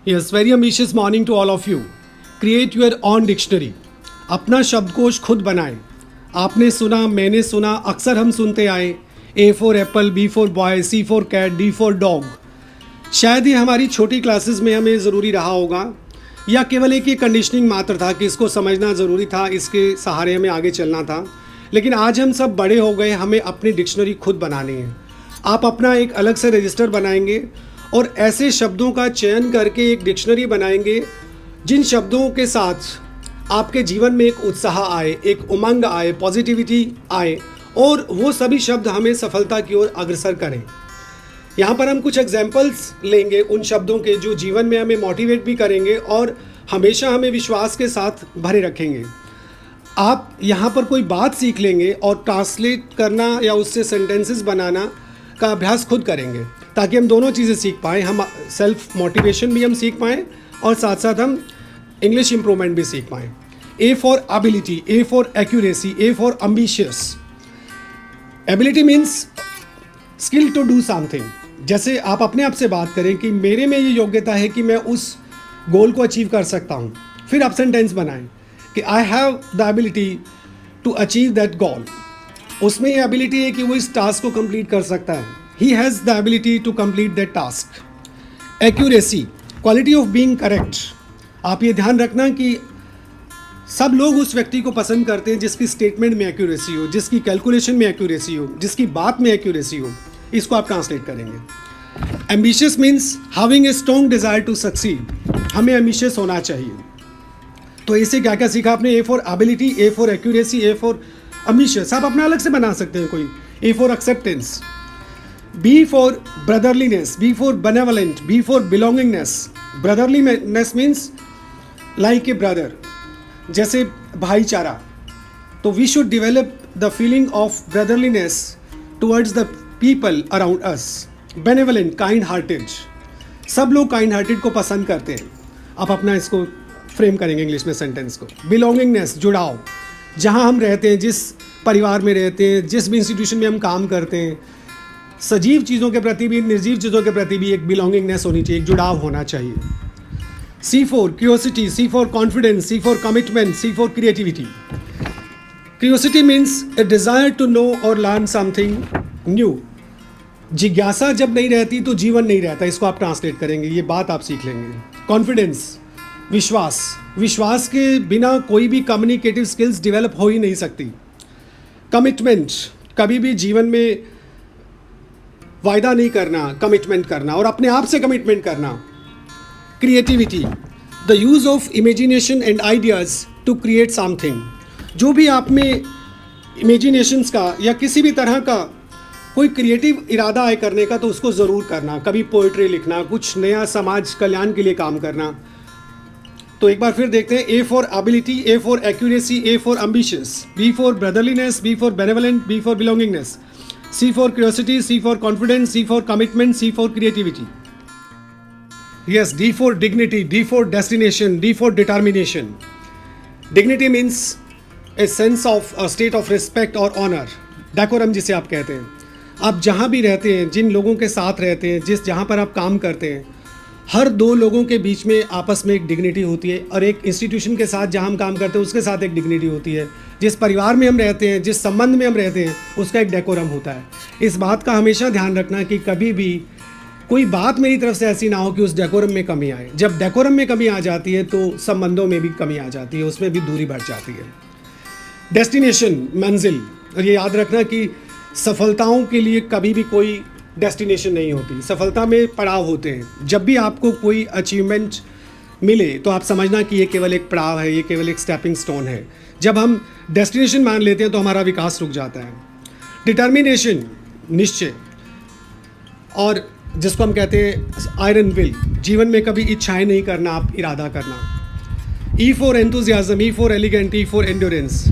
Yes, very ambitious morning to all of you. Create your own dictionary. अपना शब्दकोश खुद बनाएं. आपने सुना, मैंने सुना, अक्सर हम सुनते आए A for apple, B for boy, C for cat, D for dog. शायद ये हमारी छोटी क्लासेस में हमें ज़रूरी रहा होगा या केवल एक ये कंडीशनिंग मात्र था कि इसको समझना ज़रूरी था, इसके सहारे हमें आगे चलना था. लेकिन आज हम सब बड़े हो गए, हमें अपनी डिक्शनरी खुद बनानी है. आप अपना एक अलग से रजिस्टर बनाएंगे और ऐसे शब्दों का चयन करके एक डिक्शनरी बनाएंगे जिन शब्दों के साथ आपके जीवन में एक उत्साह आए, एक उमंग आए, पॉजिटिविटी आए और वो सभी शब्द हमें सफलता की ओर अग्रसर करें. यहाँ पर हम कुछ एग्जाम्पल्स लेंगे उन शब्दों के जो जीवन में हमें मोटिवेट भी करेंगे और हमेशा हमें विश्वास के साथ भरे रखेंगे. आप यहाँ पर कोई बात सीख लेंगे और ट्रांसलेट करना या उससे सेंटेंसेस बनाना का अभ्यास खुद करेंगे ताकि हम दोनों चीज़ें सीख पाएँ. हम सेल्फ मोटिवेशन भी हम सीख पाएँ और साथ साथ हम इंग्लिश इम्प्रूवमेंट भी सीख पाएँ. A for ability, A for accuracy, A for ambitious. Ability means skill to do something. जैसे आप अपने आप से बात करें कि मेरे में ये योग्यता है कि मैं उस गोल को अचीव कर सकता हूँ. फिर आप सेंटेंस बनाएं कि I have the ability to achieve that goal. उसमें ये एबिलिटी है कि वो इस टास्क को कंप्लीट कर सकता है. He has the ability to complete that task. Accuracy, quality of being correct. आप ये ध्यान रखना कि सब लोग उस व्यक्ति को पसंद करते हैं जिसकी स्टेटमेंट में एक्यूरेसी हो, जिसकी कैलकुलेशन में एक्यूरेसी हो, जिसकी बात में एक्यूरेसी हो. इसको आप ट्रांसलेट करेंगे. Ambitious means having a strong desire to succeed. हमें एम्बिशियस होना चाहिए. तो इससे क्या क्या सीखा आपने? A for ability, A for accuracy, A for ambitious. आप अपना अलग से बना सकते हैं कोई. A for acceptance, B for brotherliness, B for benevolent, B for belongingness. Brotherliness means like a brother, जैसे भाईचारा. तो we should develop the feeling of brotherliness towards the people around us. Benevolent, kind hearted. सब लोग kind hearted को पसंद करते हैं. आप अपना इसको फ्रेम करेंगे इंग्लिश में सेंटेंस को. बिलोंगिंगनेस, जुड़ाव. जहाँ हम रहते हैं, जिस परिवार में रहते हैं, जिस भी इंस्टीट्यूशन में हम काम करते हैं, सजीव चीज़ों के प्रति भी, निर्जीव चीज़ों के प्रति भी एक बिलोंगिंगनेस होनी चाहिए, एक जुड़ाव होना चाहिए. C for curiosity, C for confidence, C for commitment, C for creativity. Curiosity means a desire to know और लर्न समथिंग न्यू. जिज्ञासा जब नहीं रहती तो जीवन नहीं रहता. इसको आप ट्रांसलेट करेंगे, ये बात आप सीख लेंगे. कॉन्फिडेंस, विश्वास. विश्वास के बिना कोई भी कम्युनिकेटिव स्किल्स डेवलप हो ही नहीं सकती. कमिटमेंट, कभी भी जीवन में वायदा नहीं करना, कमिटमेंट करना और अपने आप से कमिटमेंट करना. Creativity, the use of imagination and ideas to create something. जो भी आप में इमेजिनेशंस का या किसी भी तरह का कोई क्रिएटिव इरादा है करने का तो उसको ज़रूर करना. कभी पोइट्री लिखना, कुछ नया समाज कल्याण के लिए काम करना. तो एक बार फिर देखते हैं. A for ability, A for accuracy, A for ambitious, B for brotherliness, B for benevolent, B for belongingness, C for curiosity, C for confidence, C for commitment, C for creativity. Yes, D for dignity, D for destination, D for determination. Dignity means a sense of a state of respect or honor. Decorum जिसे आप कहते हैं. आप जहाँ भी रहते हैं, जिन लोगों के साथ रहते हैं, जहाँ पर आप काम करते हैं, हर दो लोगों के बीच में आपस में एक डिग्निटी होती है और एक इंस्टीट्यूशन के साथ जहाँ हम काम करते हैं उसके साथ एक डिग्निटी होती है. जिस परिवार में हम रहते हैं, जिस संबंध में हम रहते हैं, उसका एक डेकोरम होता है. इस बात का हमेशा ध्यान रखना कि कभी भी कोई बात मेरी तरफ से ऐसी ना हो कि उस डेकोरम में कमी आए. जब डेकोरम में कमी आ जाती है तो संबंधों में भी कमी आ जाती है, उसमें भी दूरी बढ़ जाती है. डेस्टिनेशन, मंजिल. और ये याद रखना कि सफलताओं के लिए कभी भी कोई डेस्टिनेशन नहीं होती. सफलता में पड़ाव होते हैं. जब भी आपको कोई अचीवमेंट मिले तो आप समझना कि ये केवल एक पड़ाव है, ये केवल एक स्टेपिंग स्टोन है. जब हम डेस्टिनेशन मान लेते हैं तो हमारा विकास रुक जाता है. डिटर्मिनेशन, निश्चय. और जिसको हम कहते हैं आयरन विल. जीवन में कभी इच्छाएं नहीं करना, आप इरादा करना. ई for enthusiasm, E for elegant, E for endurance.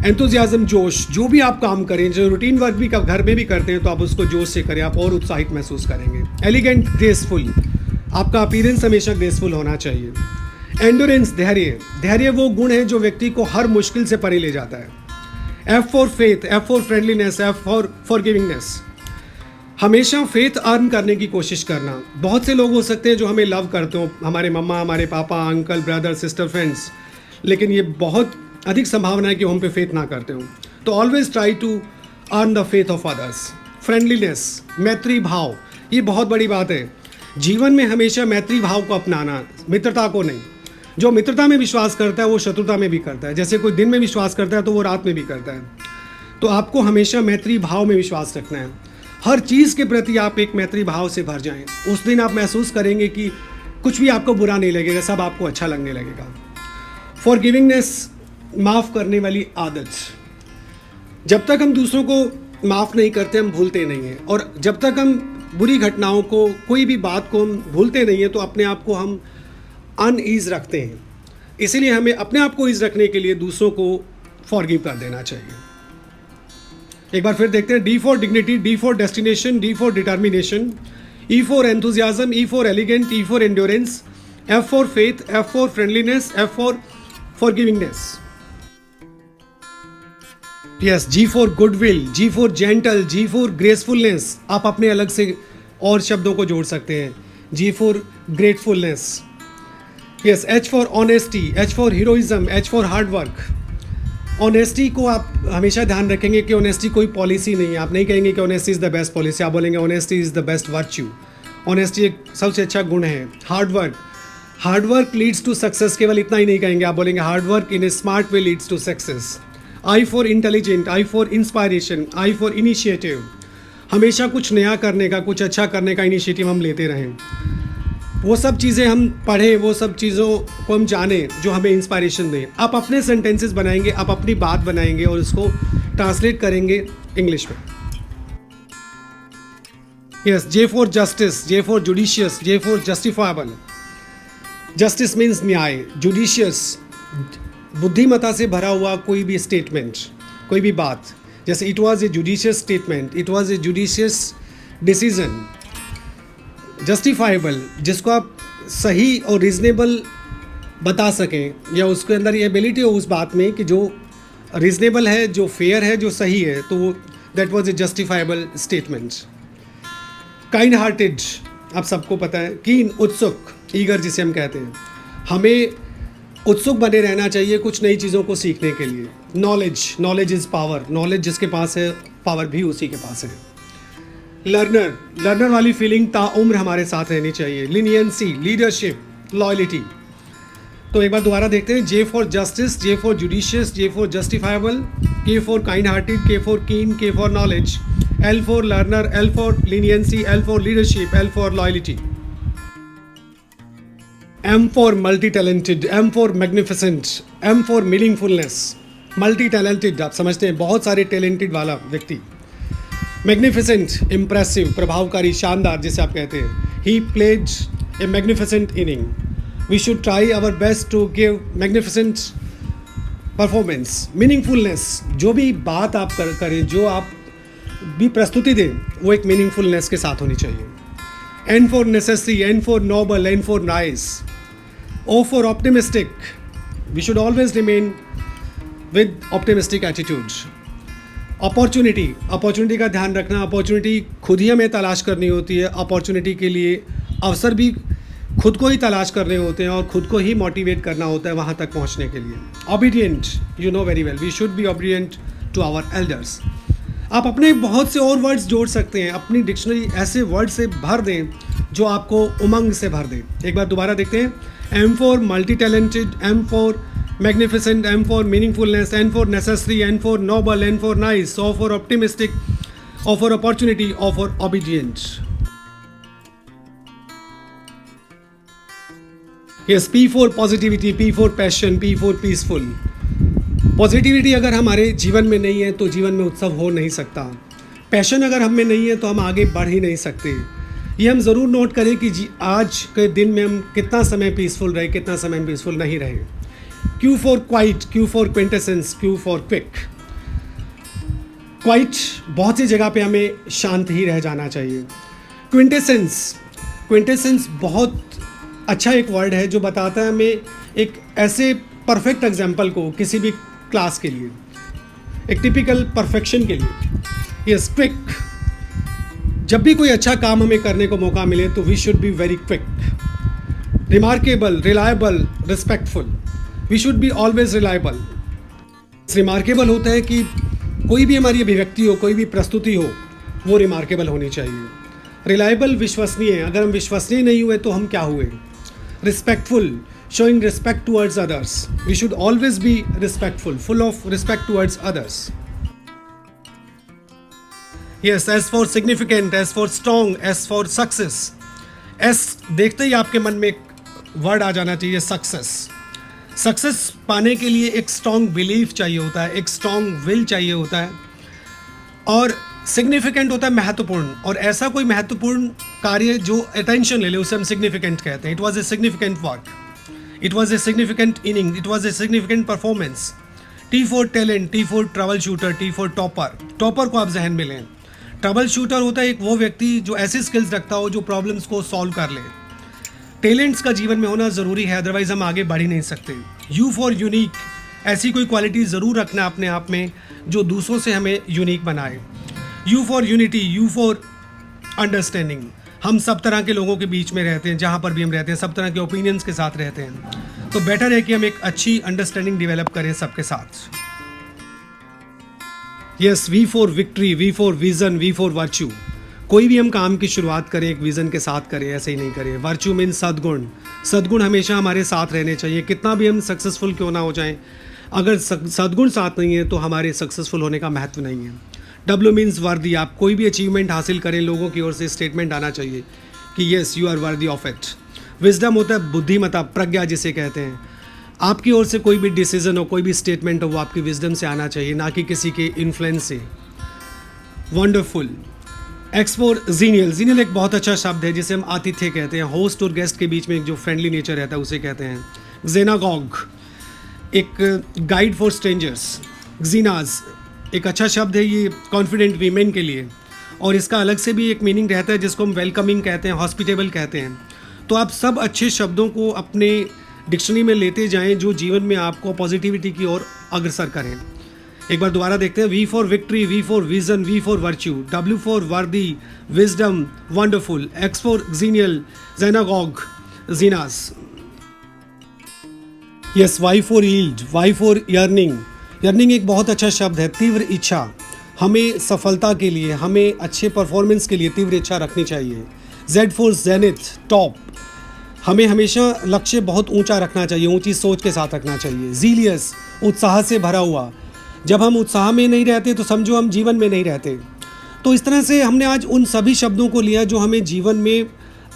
Enthusiasm, जोश. जो भी आप काम करें, जो रूटीन वर्क भी घर में भी करते हैं तो आप उसको जोश से करें, आप और उत्साहित महसूस करेंगे. Elegant, graceful. आपका अपीयरेंस हमेशा ग्रेसफुल होना चाहिए. एंड्योरेंस, धैर्य. धैर्य वो गुण है जो व्यक्ति को हर मुश्किल से परे ले जाता है. F for faith, F for friendliness, F for forgivingness. हमेशा फेथ अर्न करने की कोशिश करना। बहुत से लोग हो सकते हैं जो हमें लव करते हो, हमारे मम्मा, हमारे पापा, अंकल, ब्रदर, सिस्टर, फ्रेंड्स, लेकिन ये बहुत अधिक संभावना है कि वो हम पे फेथ ना करते हो। तो always try to earn the faith of others. Friendliness, मैत्री भाव, ये बहुत बड़ी बात है। जीवन में हमेशा मैत्री भाव को अपनाना, मित्रता को नहीं। जो मित्रता में विश्वास करता है वो शत्रुता में भी करता है। जैसे कोई दिन में विश्वास करता है तो वो रात में भी करता है। तो आपको हमेशा मैत्री भाव में विश्वास रखना है। हर चीज़ के प्रति आप एक मैत्री भाव से भर जाएं। उस दिन आप महसूस करेंगे कि कुछ भी आपको बुरा नहीं लगेगा, सब आपको अच्छा लगने लगेगा। फॉरगिविंगनेस, माफ़ करने वाली आदत। जब तक हम दूसरों को माफ़ नहीं करते हम भूलते नहीं हैं, और जब तक हम बुरी घटनाओं को, कोई भी बात को हम भूलते नहीं हैं तो अपने आप को हम अनईज रखते हैं। इसीलिए हमें अपने आप को ईज रखने के लिए दूसरों को फॉरगिव कर देना चाहिए। एक बार फिर देखते हैं। D for dignity, D for destination, D for determination, E for enthusiasm, E for elegant, E for endurance, F for faith, F for friendliness, F for forgivingness. Yes, G for goodwill, G for gentle, G for gracefulness. आप अपने अलग से और शब्दों को जोड़ सकते हैं। G for gratefulness. Yes, H for honesty, H for heroism, H for hard work. Honesty को आप हमेशा ध्यान रखेंगे कि ऑनेस्टी कोई पॉलिसी नहीं है। आप नहीं कहेंगे कि honesty is the best policy, आप बोलेंगे honesty is the best virtue. Honesty एक सबसे अच्छा गुण है। Hard work, hard work leads to success, केवल इतना ही नहीं कहेंगे, आप बोलेंगे hard work in a smart way leads to success. I for intelligent, I for inspiration, I for initiative. हमेशा कुछ नया करने का, कुछ अच्छा करने का इनिशिएटिव हम लेते रहें। वो सब चीज़ें हम पढ़ें, वो सब चीज़ों को हम जानें जो हमें इंस्पायरेशन दें। आप अपने सेंटेंसेस बनाएंगे, आप अपनी बात बनाएंगे और उसको ट्रांसलेट करेंगे इंग्लिश में। Yes, J for justice, J for judicious, J for justifiable. Justice means न्याय, जुडिशियस बुद्धिमत्ता से भरा हुआ कोई भी स्टेटमेंट, कोई भी बात। जैसे it was a judicious statement, it was a judicious decision. Justifiable, जिसको आप सही और रिजनेबल बता सकें, या उसके अंदर ये एबिलिटी हो उस बात में कि जो रिजनेबल है, जो फेयर है, जो सही है, तो वो that was a justifiable statement. Kind hearted, आप सबको पता है। कीन, उत्सुक, ईगर जिसे हम कहते हैं। हमें उत्सुक बने रहना चाहिए कुछ नई चीज़ों को सीखने के लिए। Knowledge, knowledge is power, knowledge जिसके पास है पावर भी उसी के पास है। लर्नर, लर्नर वाली फीलिंग ताउम्र हमारे साथ रहनी चाहिए। Leniency, leadership, loyalty. तो एक बार दोबारा देखते हैं। J for justice, J for judicious, J for justifiable, K for kind hearted, K for keen, K for knowledge, L for learner, L for leniency, L for leadership, L for loyalty. M for multi talented, M for magnificent, M for meaningfulness. Multi talented, आप समझते हैं बहुत सारे talented वाला व्यक्ति। Magnificent, impressive, प्रभावकारी, शानदार जिसे आप कहते हैं। He played a magnificent inning. We should try our best to give magnificent performance. Meaningfulness, जो भी बात आप करें, जो आप भी प्रस्तुति दें, वो एक मीनिंगफुलनेस के साथ होनी चाहिए। N for necessary, N for noble, N for nice. O for optimistic, we should always remain with optimistic attitude. Opportunity, opportunity का ध्यान रखना। अपॉर्चुनिटी खुद ही हमें तलाश करनी होती है। अपॉर्चुनिटी के लिए अवसर भी खुद को ही तलाश करने होते हैं और खुद को ही मोटिवेट करना होता है वहाँ तक पहुँचने के लिए। Obedient, you know very well, we should be obedient to our elders. आप अपने बहुत से और वर्ड्स जोड़ सकते हैं। अपनी डिक्शनरी ऐसे वर्ड से भर दें जो आपको उमंग से भर दें। एक बार दोबारा देखते हैं। M for multi talented, M for magnificent, M for meaningfulness, N for necessary, N for noble, N for nice, O for optimistic, O for opportunity, O for obedient. Yes, P for positivity, P for passion, P for peaceful. Positivity अगर हमारे जीवन में नहीं है तो जीवन में उत्सव हो नहीं सकता। पैशन अगर हम में नहीं है तो हम आगे बढ़ ही नहीं सकते। ये हम ज़रूर नोट करें कि आज के दिन में हम कितना समय पीसफुल रहे, कितना समय पीसफुल नहीं रहे। Q for quiet, Q for quintessence, Q for quick. Quite, बहुत सी जगह पे हमें शांत ही रह जाना चाहिए। क्विंटेसेंस, क्विंटेसेंस बहुत अच्छा एक वर्ड है जो बताता है हमें एक ऐसे परफेक्ट एग्जाम्पल को किसी भी क्लास के लिए, एक टिपिकल परफेक्शन के लिए। यस, क्विक, जब भी कोई अच्छा काम हमें करने को मौका मिले तो we should be very quick, remarkable, reliable, respectful. We should be always reliable. Remarkable होता है कि कोई भी हमारी अभिव्यक्ति हो, कोई भी प्रस्तुति हो, वो रिमार्केबल होनी चाहिए। रिलायबल, विश्वसनीय है। अगर हम विश्वसनीय नहीं हुए तो हम क्या हुए? Respectful, showing respect towards others. We should always be respectful, full of respect towards others. Yes, as for significant, as for strong, as for success. S देखते ही आपके मन में एक वर्ड आ जाना चाहिए, सक्सेस। सक्सेस पाने के लिए एक स्ट्रॉन्ग बिलीफ चाहिए होता है, एक स्ट्रॉन्ग विल चाहिए होता है, और सिग्निफिकेंट होता है महत्वपूर्ण। और ऐसा कोई महत्वपूर्ण कार्य जो अटेंशन ले ले उसे हम सिग्निफिकेंट कहते हैं। It was a significant work, it was a significant inning, it was a significant performance. T for talent, T for trouble shooter, T for topper. Topper को आप जहन में लें। ट्रबल शूटर होता है एक वो व्यक्ति जो ऐसी स्किल्स रखता हो जो प्रॉब्लम्स को सॉल्व कर ले। टैलेंट्स का जीवन में होना ज़रूरी है, अदरवाइज हम आगे बढ़ ही नहीं सकते। U for यूनिक, ऐसी कोई क्वालिटी ज़रूर रखना अपने आप में जो दूसरों से हमें यूनिक बनाए। U for unity, U for understanding. हम सब तरह के लोगों के बीच में रहते हैं, जहाँ पर भी हम रहते हैं सब तरह के ओपिनियंस के साथ रहते हैं, तो बेटर है कि हम एक अच्छी अंडरस्टैंडिंग डेवलप करें सबके साथ। Yes, V for victory, V for vision, V for virtue. कोई भी हम काम की शुरुआत करें एक विजन के साथ करें, ऐसे ही नहीं करें। वर्च्यू मीन्स सद्गुण। सद्गुण हमेशा हमारे साथ रहने चाहिए, कितना भी हम सक्सेसफुल क्यों ना हो जाएं, अगर सद्गुण साथ नहीं है तो हमारे सक्सेसफुल होने का महत्व नहीं है। W मीन्स वर्दी। आप कोई भी अचीवमेंट हासिल करें, लोगों की ओर से स्टेटमेंट आना चाहिए कि yes you are worthy of it. Wisdom होता है बुद्धिमत्ता, प्रज्ञा जिसे कहते हैं। आपकी ओर से कोई भी डिसीजन हो, कोई भी स्टेटमेंट हो, वो आपकी विजडम से आना चाहिए, ना कि किसी के इन्फ्लुएंस से। Wonderful. X for genial. Genial एक बहुत अच्छा शब्द है जिसे हम आतिथ्य कहते हैं। होस्ट और गेस्ट के बीच में जो फ्रेंडली नेचर रहता है उसे कहते हैं। जेनागॉग, एक गाइड फॉर स्ट्रेंजर्स। जीनाज एक अच्छा शब्द है ये कॉन्फिडेंट वीमेन के लिए, और इसका अलग से भी एक मीनिंग रहता है जिसको हम वेलकमिंग कहते हैं, हॉस्पिटेबल कहते हैं। तो आप सब अच्छे शब्दों को अपने डिक्शनरी में लेते जाएं जो जीवन में आपको पॉजिटिविटी की ओर अग्रसर करें। एक बार दोबारा देखते हैं। V for victory, V for vision, V for virtue, W for worthy, wisdom, wonderful, X for xenial, xenagogue, genus. Yes, Y for yield, Y for yearning. Yearning एक बहुत अच्छा शब्द है, तीव्र इच्छा। हमें सफलता के लिए, हमें अच्छे परफॉर्मेंस के लिए तीव्र इच्छा रखनी चाहिए। Z for zenith, top. हमें हमेशा लक्ष्य बहुत ऊंचा रखना चाहिए, ऊंची सोच के साथ रखना चाहिए। ज़ीलियस, उत्साह से भरा हुआ। जब हम उत्साह में नहीं रहते तो समझो हम जीवन में नहीं रहते। तो इस तरह से हमने आज उन सभी शब्दों को लिया जो हमें जीवन में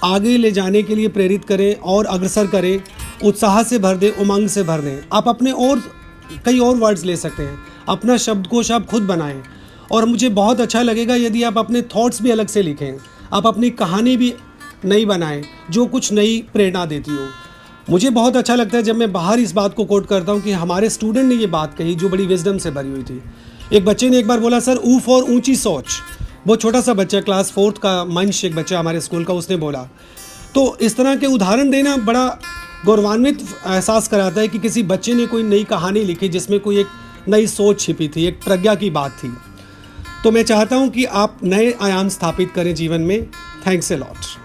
आगे ले जाने के लिए प्रेरित करें और अग्रसर करें, उत्साह से भर दें, उमंग से भर दें। आप अपने और कई और वर्ड्स ले सकते हैं, अपना शब्दकोश आप खुद बनाएं। और मुझे बहुत अच्छा लगेगा यदि आप अपने थॉट्स भी अलग से लिखें, आप अपनी कहानी भी नई बनाएं जो कुछ नई प्रेरणा देती हो। मुझे बहुत अच्छा लगता है जब मैं बाहर इस बात को कोट करता हूँ कि हमारे स्टूडेंट ने ये बात कही जो बड़ी विजडम से भरी हुई थी। एक बच्चे ने एक बार बोला, सर ऊ फॉर ऊंची सोच। बहुत छोटा सा बच्चा, क्लास 4 का मंच, एक बच्चा हमारे स्कूल का, उसने बोला। तो इस तरह के उदाहरण देना बड़ा गौरवान्वित एहसास कराता है कि किसी बच्चे ने कोई नई कहानी लिखी जिसमें कोई एक नई सोच छिपी थी, एक प्रज्ञा की बात थी। तो मैं चाहता हूँ कि आप नए आयाम स्थापित करें जीवन में। Thanks a lot.